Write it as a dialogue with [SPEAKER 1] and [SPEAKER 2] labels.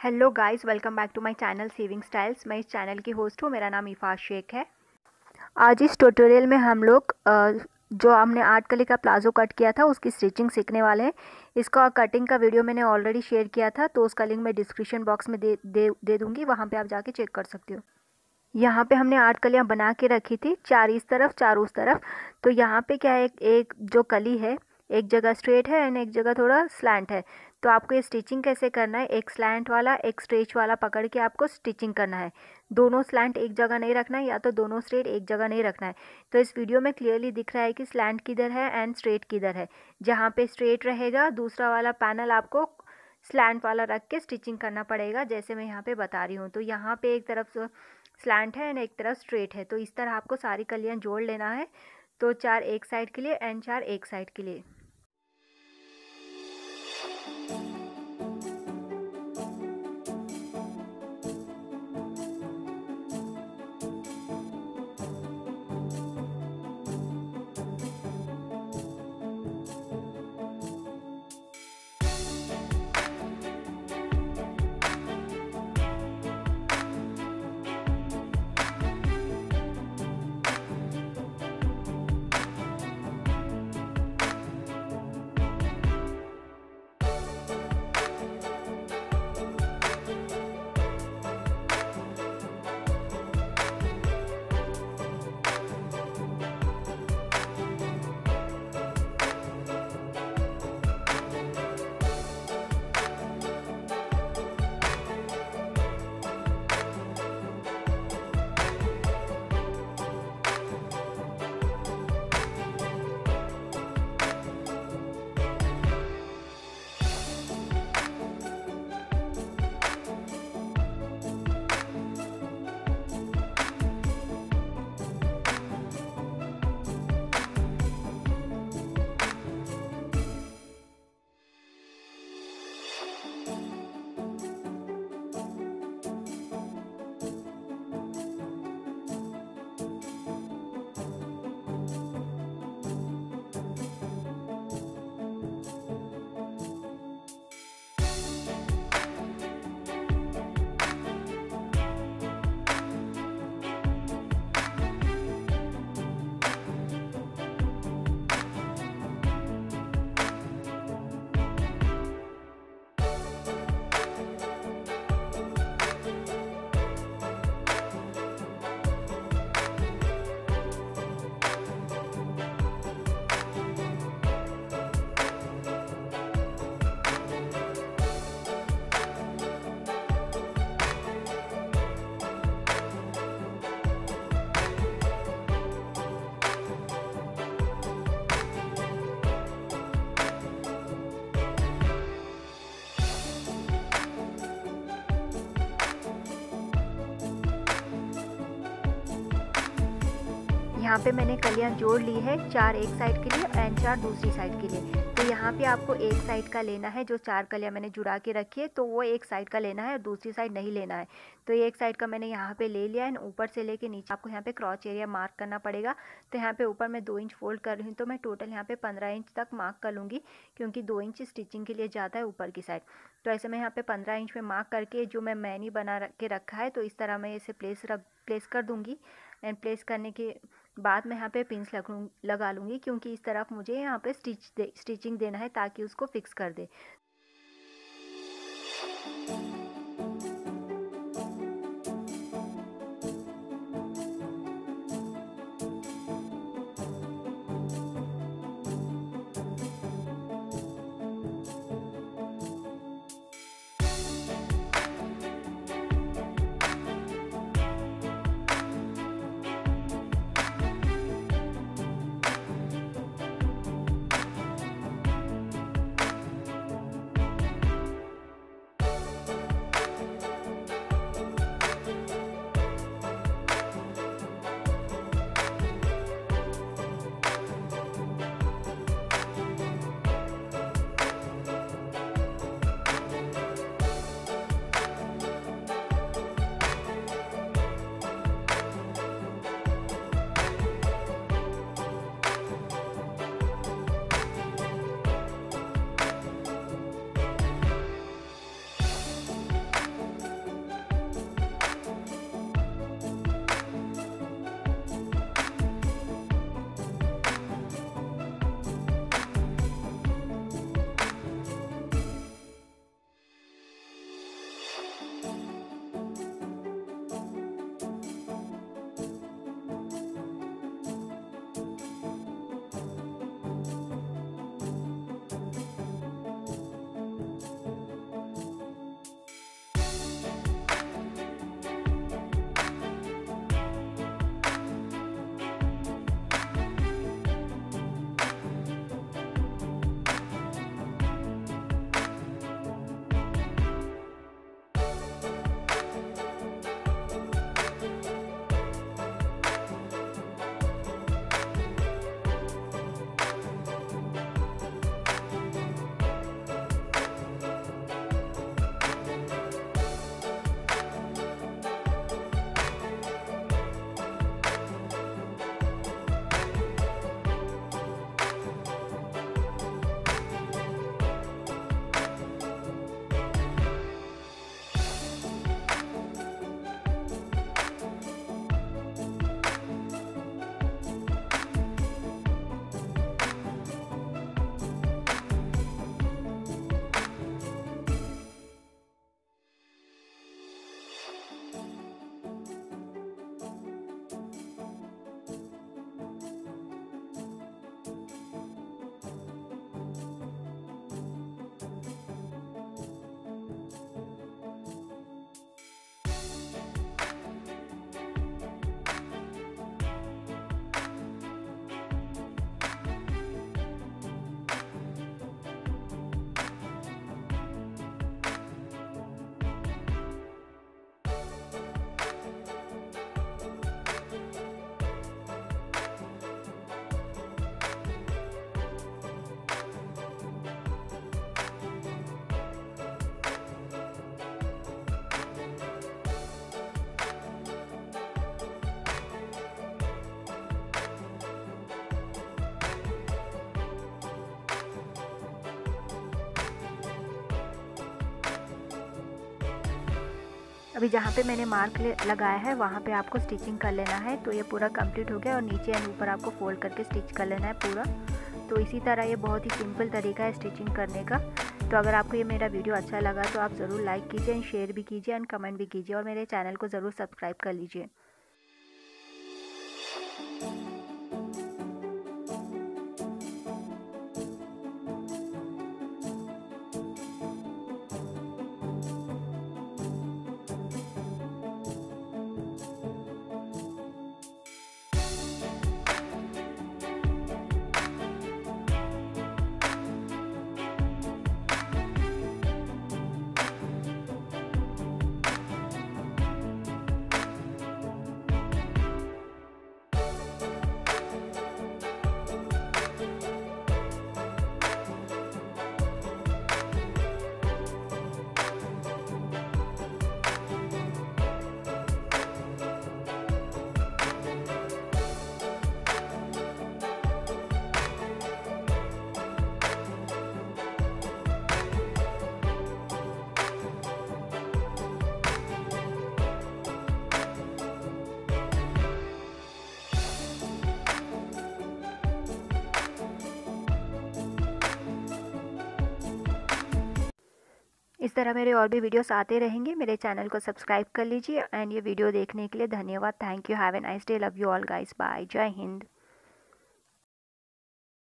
[SPEAKER 1] Hello guys, welcome back to my channel saving styles. मैं इस channel की host हूँ। मेरा नाम इफ़ाज शेख है। आज इस ट्यूटोरियल में हम लोग जो हमने आर्ट कली का प्लाजो कट किया था उसकी स्टिचिंग सीखने वाले हैं। इसका कटिंग का वीडियो मैंने ऑलरेडी शेयर किया था, तो उसका लिंक मैं डिस्क्रिप्शन बॉक्स में दे दूँगी। वहाँ पे आप जाके चेक कर सकते हो। यहाँ पे हमने आर्ट कलियाँ बना के रखी थी, 4 इस तरफ 4 उस तरफ। तो यहाँ पे क्या है, एक जो कली है एक जगह स्ट्रेट है एंड एक जगह थोड़ा स्लैंट है। तो आपको ये स्टिचिंग कैसे करना है, एक स्लैंट वाला एक स्ट्रेच वाला पकड़ के आपको स्टिचिंग करना है। दोनों स्लैंट एक जगह नहीं रखना है, या तो दोनों स्ट्रेट एक जगह नहीं रखना है। तो इस वीडियो में क्लियरली दिख रहा है कि स्लैंट किधर है एंड स्ट्रेट किधर है। जहाँ पे स्ट्रेट रहेगा दूसरा वाला पैनल आपको स्लैंट वाला रख के स्टिचिंग करना पड़ेगा, जैसे मैं यहाँ पे बता रही हूँ। तो यहाँ पे एक तरफ स्लैंट है एंड एक तरफ स्ट्रेट है। तो इस तरह आपको सारी कलियाँ जोड़ लेना है। तो 4 एक साइड के लिए एंड 4 एक साइड के लिए। यहाँ पे मैंने कलियाँ जोड़ ली है, 4 एक साइड के लिए एंड 4 दूसरी साइड के लिए। तो यहाँ पे आपको एक साइड का लेना है, जो 4 कलियाँ मैंने जुड़ा के रखी है तो वो एक साइड का लेना है और दूसरी साइड नहीं लेना है। तो ये एक साइड का मैंने यहाँ पे ले लिया एंड ऊपर से लेके नीचे आपको यहाँ पे क्रॉच एरिया मार्क करना पड़ेगा। तो यहाँ पे ऊपर मैं 2 इंच फोल्ड कर रही हूँ, तो मैं टोटल यहाँ पे 15 इंच तक मार्क कर लूँगी, क्योंकि 2 इंच स्टिचिंग के लिए ज़्यादा है ऊपर की साइड। तो ऐसे मैं यहाँ पे 15 इंच में मार्क करके जो मैं मैनी बना के रखा है, तो इस तरह मैं इसे प्लेस कर दूँगी। एंड प्लेस करने के बाद मैं यहाँ पे पिंस लगा लूँगी, क्योंकि इस तरफ मुझे यहाँ पे स्टिचिंग देना है ताकि उसको फिक्स कर दे। अभी जहाँ पे मैंने मार्क लगाया है वहाँ पे आपको स्टिचिंग कर लेना है। तो ये पूरा कंप्लीट हो गया और नीचे एंड ऊपर आपको फोल्ड करके स्टिच कर लेना है पूरा। तो इसी तरह ये बहुत ही सिंपल तरीका है स्टिचिंग करने का। तो अगर आपको ये मेरा वीडियो अच्छा लगा तो आप ज़रूर लाइक कीजिए एंड शेयर भी कीजिए एंड कमेंट भी कीजिए और मेरे चैनल को ज़रूर सब्सक्राइब कर लीजिए। इस तरह मेरे और भी वीडियोस आते रहेंगे। मेरे चैनल को सब्सक्राइब कर लीजिए एंड ये वीडियो देखने के लिए धन्यवाद। Thank you. Have a nice day. Love you all guys. Bye. जय हिंद।